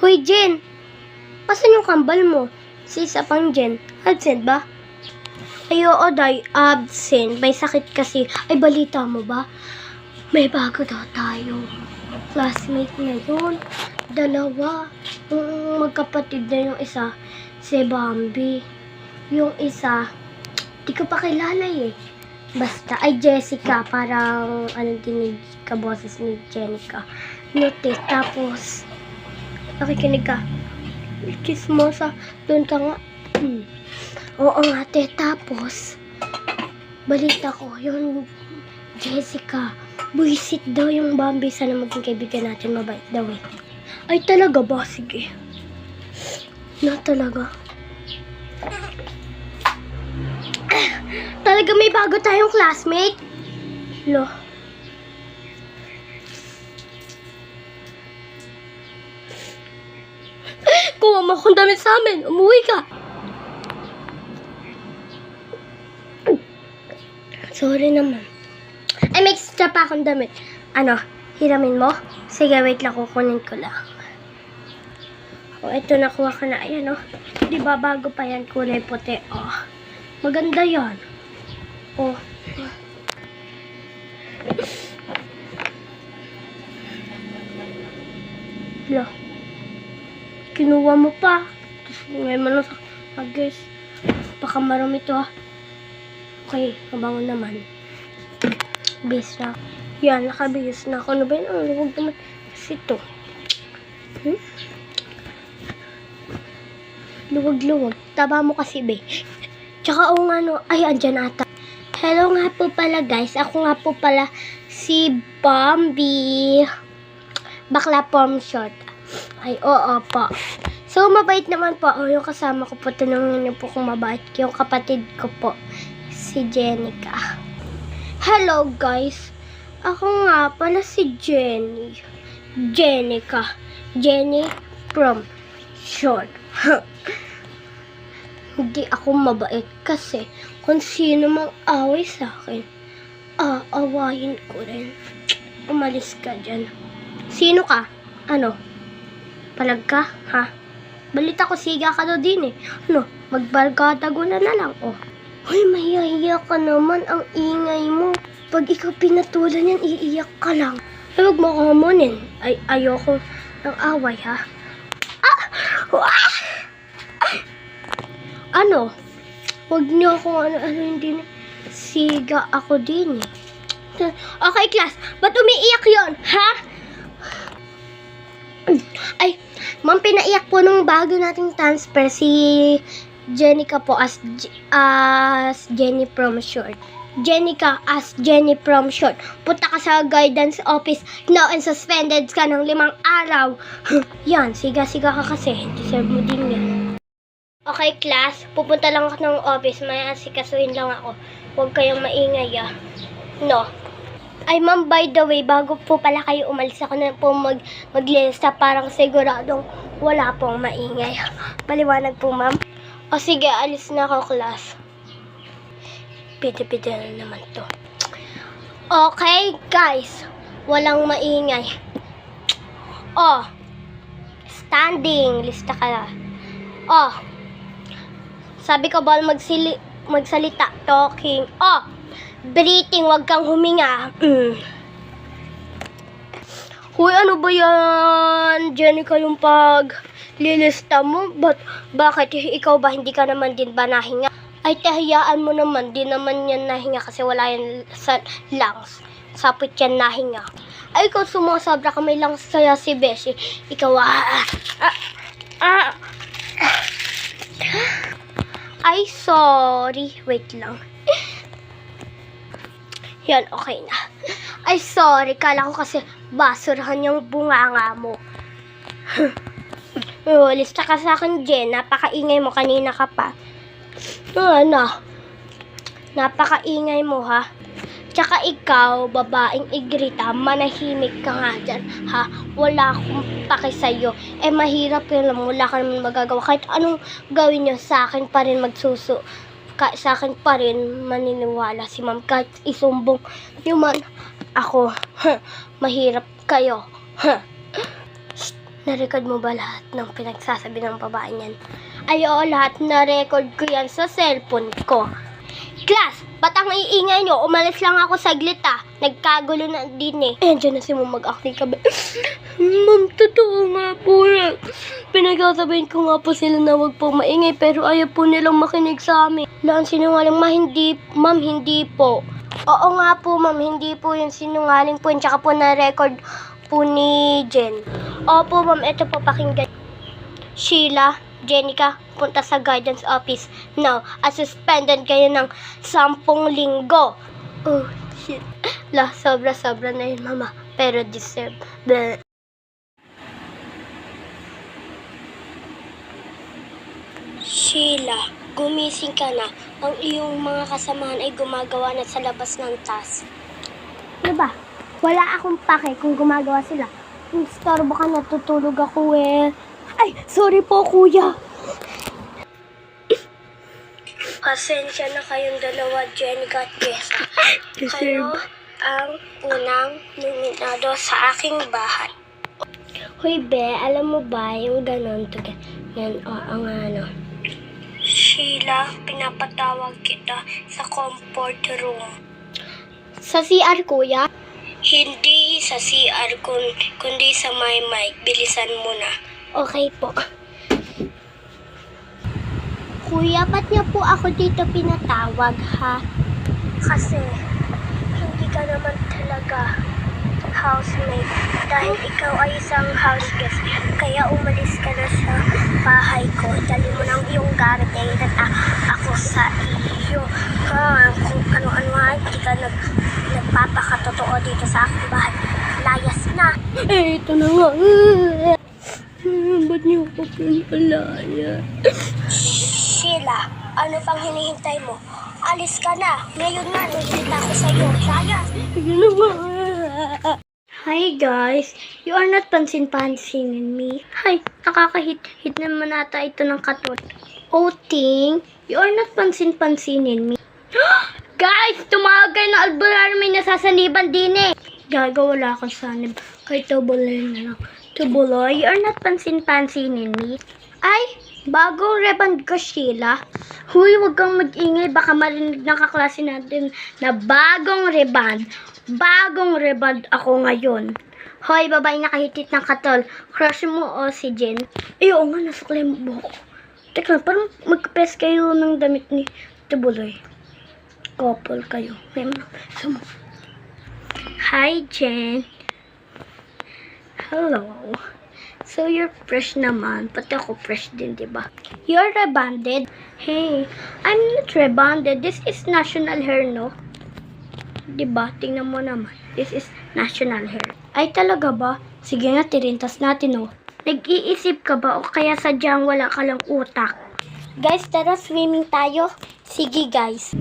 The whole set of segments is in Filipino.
Hoy, Jen! Pasan yung kambal mo? Si isa pang Jen. Absent ba? Ay, oo, day. Absent. May sakit kasi. Ay, balita mo ba? May bago daw tayo. Classmate ngayon. Dalawa. Yung magkapatid na yung isa. Si Bambi. Yung isa, di ko pa kilala eh. Basta, ay Jessica. Parang, din ni kaboses ni Jenica. Note, tapos, nakikinig ka. Chismosa. Doon ka nga. Oo nga, te. Tapos, balita ko, yung Jessica, buisit daw yung Bambi. Sana maging kaibigan natin. Mabait daw eh. Ay, talaga ba? Sige. Na talaga. Talaga may bago tayong classmate? Lo. Kuha mo akong damit sa amin. Umuwi ka. Sorry naman. Ay, may extra pa akong damit. Ano? Hiramin mo? Sige, wait lang. Kukunin ko lang. O, ito nakuha ko na. Ayan, o. Diba, bago pa yan. Kulay puti. O. Maganda yan. O. Lo. Kinuha mo pa. Tapos, ngayon mo lang sa guys. Baka marami ito, ah. Okay, mabango naman. Base na. Yan, nakabihis na ako. Ano ba yun? Ang luwag naman. Kasi ito. Luwag-luwag. Taba mo kasi, be. Tsaka, o nga, no. Ay, andyan ata. Hello nga po pala, guys. Ako nga po pala si Bambi. Bakla form short. Ay, oo po. So, mabait naman po. O, yung kasama ko po. Tanungin niyo po kung mabait. Yung kapatid ko po. Si Jenica. Hello, guys. Ako nga pala si Jenny. Jenica. Jenny from short. Hindi ako mabait kasi kung sino mang away sa akin, aawayin ko rin. Umalis ka dyan. Sino ka? Ano? Palag ka? Ha? Balita ko siga ka daw din eh. Ano? Magbargadagulan na lang, oh. Hoy, mahihiya ka naman. Ang ingay mo. Pag ikaw pinatulan yan, iiyak ka lang. Ay, huwag mo akong hamunin. Ay, ayoko ng away, ha? Ano? Huwag niyo akong hindi na. Siga ako din, eh. Okay, class. Ba't umiiyak yon, ha? Ay, ma'am, pinaiyak po nung bago nating transfer si Jenica po as Jenny from short. Jenica as Jenny from short. Punta ka sa guidance office now and suspended ka ng 5 araw. Yan, siga-siga ka kasi. Deserve mo din yan. Okay, class. Pupunta lang ako ng office. May asikasuhin lang ako. Huwag kayong maingay, ah. No. Ay, ma'am, by the way, bago po pala kayo umalis, ako na po maglista. Parang siguradong wala pong maingay. Paliwanag po, ma'am. O sige, alis na ako, class. Piti-piti na naman to. Okay, guys. Walang maingay. Oh. Standing. Lista ka na. Oh. Sabi ko ba magsalita? Talking. Oh. Breathing. Wag kang huminga. Huy, ano ba yan? Jenica, yung lilista mo? Bakit? Ikaw ba hindi ka naman din ba nahinga? Ay, tahiyaan mo naman. Di naman yan nahinga kasi wala yan sa lungs. Sapit yan nahinga. Ay, ikaw sumasabra ka may lungs kaya si Beshi. Ikaw, Ay, sorry. Wait lang. Yan, okay na. Ay, sorry. Kala ko kasi basurahan yung bunganga mo. Lista ka sa akin, Jen. Napakaingay mo. Kanina ka pa. Ano? Napakaingay mo, ha? Tsaka ikaw, babaeng igrita, manahimik ka nga dyan, ha? Wala akong paki sa'yo. Eh, mahirap yun lang. Wala ka naman magagawa. Kahit anong gawin nyo, sa akin pa rin sa akin pa rin maniniwala si ma'am. Kahit isumbong nyo man ako, mahirap kayo. Na-record mo ba lahat ng pinagsasabi ng babae niyan? Ay, oo, lahat na-record ko yan sa cellphone ko. Class, ba't ang iingay nyo? Umalis lang ako saglit Nagkagulo na din eh. Diyan na si Mom mag-acting kami. Ma'am, totoo nga po yan. Pinagsasabihin ko nga po sila na wag po maingay pero ayaw po nilang makinig sa amin. Laan sinungaling ma'am, hindi po. Oo nga po ma'am, hindi po yung sinungaling po. Tsaka po na-record po ni Jen. Opo ma'am, ito po pakinggan. Sheila, Jenica, punta sa guidance office now at suspended kayo ng 10 linggo. Oh, shit. Sobra-sobra na yun, mama. Pero deserve. Bleh. Sheila, gumising ka na. Ang iyong mga kasamahan ay gumagawa na sa labas ng task. Ano ba? Wala akong pake kung gumagawa sila. Kung storbo ka, natutulog ako eh. Ay, sorry po kuya. Pasensya na kayong dalawa, Jenica at Jessa. Kayo ang unang nominado sa aking bahay. Hoy, Be, alam mo ba yung ganon? Yan, ang ano. Sheila, pinapatawag kita sa comfort room. Sa CR, kuya? Hindi sa CR, kundi sa my mic. Bilisan mo na. Okay po. Kuya, ba't niya po ako dito pinatawag, ha? Kasi, hindi ka naman talaga housemate. Dahil ikaw ay isang house guest. Kaya umalis ka na sa bahay ko. Dali mo ng iyong gamit na ako sa iyo. Kung ano-ano hindi ka nagpapakatotoo dito sa aking bahay. Layas na. Eh, ito na nga. Ba't niyo ako pinalaya? Sheila, ano pang hinihintay mo? Alis ka na. Ngayon na, nagkita ko sa'yo. Layas. Hi guys, you are not pansin-pansinin me. Hi, nakakahit naman nata ito ng katot. Ting, you are not pansin-pansinin me. Guys, tumawag kayo ng albularyo, may nasasaniban din eh. Wala akong sanib. Kay Tubuloy na lang. Tubuloy, you are not pansin-pansinin me. Ay, bagong reband ko, Sheila. Huy, huwag kang mag-ingay. Baka marinig ng kaklase natin na bagong reband. Bagong reband ako ngayon. Hoy, babae nakahitit ng katol. Crush mo o si Jen? Ay, oo nga, nasuklay mo buhok. Teka, parang magkapes kayo ng damit ni Tubuloy. Couple kayo. Hi, Jen. Hello. So, you're fresh naman. Pati ako fresh din, diba? You're rebanded? Hey, I'm not rebanded. This is national hair, no? Diba? Tingnan mo naman. This is national hair. Ay, talaga ba? Sige nga, tirintas natin, oh. Nag-iisip ka ba o kaya sadyang wala ka lang utak? Guys, tara, swimming tayo. Sige, guys.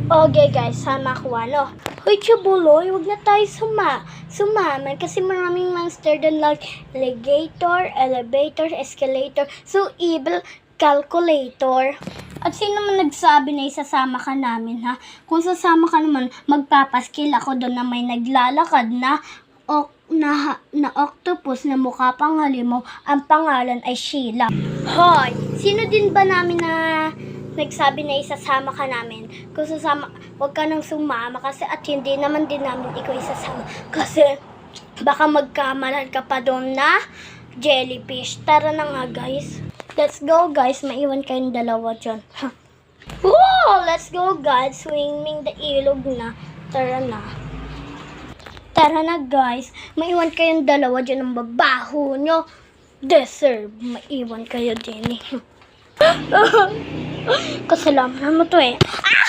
Okay, guys. Sama ko, ano? Hoy, Chubuloy, huwag na tayo sumaman kasi maraming monster doon like alligator, elevator, escalator, so evil, calculator. At sino man nagsabi na isasama ka namin, ha? Kung sasama ka naman, magpapaskil ako doon na may naglalakad na octopus na mukha pang halimaw. Ang pangalan ay Sheila. Hoy, sino din ba namin na nagsabi na isasama ka namin? Kung sasama, huwag ka nang sumama kasi at hindi naman din namin ikaw isasama. Kasi baka magkamalan ka pa doon na jellyfish. Tara na nga, guys. Let's go, guys. Maiwan kayong dalawa dyan. Whoa! Let's go, guys. Swimming the ilog na. Tara na. Tara na, guys. Maiwan kayong dalawa dyan ang babaho nyo. Deserve. Maiwan kayo din. Kasalanan mo to eh. Ah!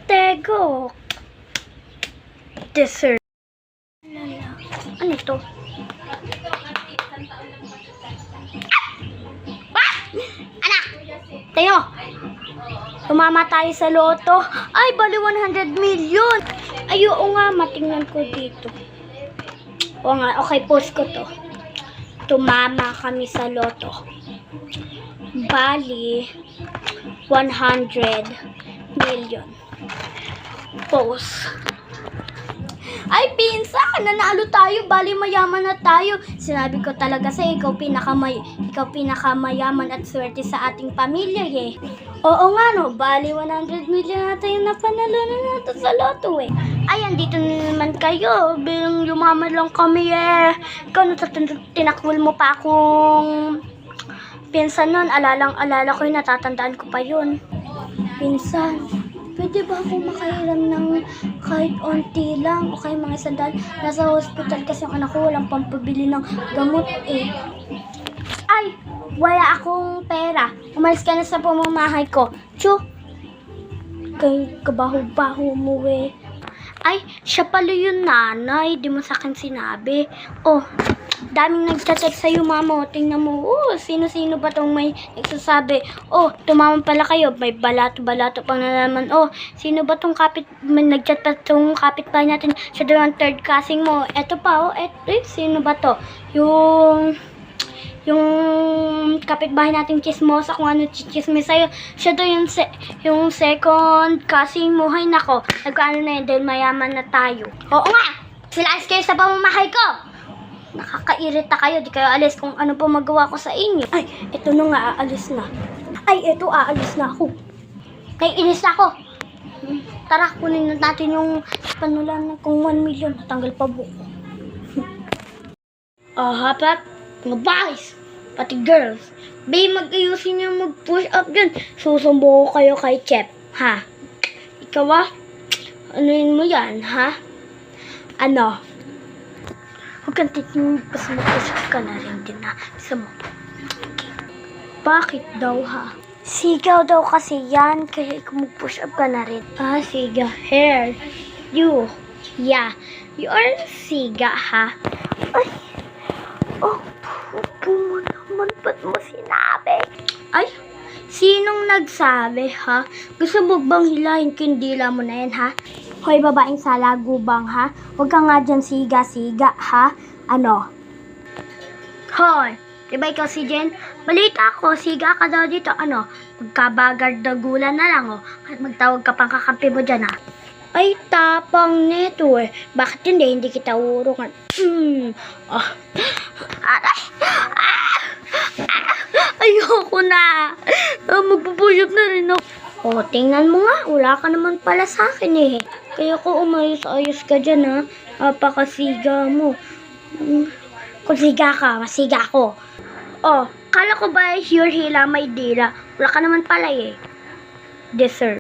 Tego. Deserve. Ano to? Anak! Tayo! Tumama tayo sa loto. Ay, bali 100 million. Ay, oo nga, matingnan ko dito. Oo nga, okay, post ko to. Tumama kami sa loto. Bali 100 million. Post. Ay, pinsan, nanalo tayo, bali mayaman na tayo. Sinabi ko talaga sa ikaw pinakamayaman at swerte sa ating pamilya eh. Oo nga no, bali 100 million na tayo na panalo na natin sa loto eh. Ay, andito na naman kayo, bilang yumaman lang kami eh. Ikaw na tinakbol mo pa akong pinsan nun, alala ko yun, natatandaan ko pa yun. Pinsan, pwede ba ako makahiram ng kahit onti lang o kaya mga sandal? Nasa hospital kasi ang anak ko, walang pampabili ng gamot eh. Ay, wala akong pera. Umalis ka na sa pamamahay ko. Tsu! Kay kabaho-baho mo eh. Ay, siya pala yung nanay. Di mo sa akin sinabi. Oh, daming nagchat-chat sa'yo, mama. Tingnan mo. Oh, sino-sino ba tong may nagsasabi? Oh, tumaman pala kayo. May balato-balato pang na naman. Oh, sino ba tong may nagchat pa tong kapitbahay natin? Siya daw ang third cousin mo. Eto pa, oh. Sino ba to? Yung kapitbahay nating chismosa, kung ano chismis sa'yo. Siya daw yung second cousin mo. Hay nako, nagkaano na yun dahil mayaman na tayo. Oo nga, sila kayo sa pamamahay ko. Nakakairita kayo, di kayo alis kung ano pa magawa ko sa inyo. Ay, eto na nga, aalis na. Ay, eto, aalis na ako. Inis na ako. Tara, kunin na natin yung panulan kung 1 million. Natanggal pa buko. Hapat, mga boys, pati girls. Babe, mag-ayusin niyo mag-push up dyan. Susumbo ko kayo kay Chef, ha? Ikaw anuin mo yan, ha? Ano? Huwag kang titingin, kasi mag-push up ka na rin din, ha? Isa mo. Bakit daw, ha? Sigaw daw kasi yan, kaya ikaw mag-push up ka na rin. Siga. Hair. You. Yeah. You are siga, ha? Ay. Oh, pupo mo naman. Ba't mo sinabi? Ay, sinong nagsabi, ha? Gusto mo bang hilahin ko yung dila mo na yan, ha? Hoy, babaeng salagubang, ha? Huwag ka nga dyan siga-siga, ha? Ano? Hoy, diba ikaw si Jen? Balita ko, siga ka daw dito. Ano? Magkabagard-dagulan na lang, oh. At magtawag ka pang kakampi mo dyan, ha? Ay, tapang neto eh. Bakit hindi kita urungan? Aray! Ayoko na. Magpupush up na rin ako. Oh, tingnan mo nga. Wala ka naman pala sa akin eh. Kaya ko umayos-ayos ka dyan ha. Apakasiga mo. Kung siga ka, masiga ko. Oh, kala ko ba your hila may dila? Wala ka naman pala eh. Deserve.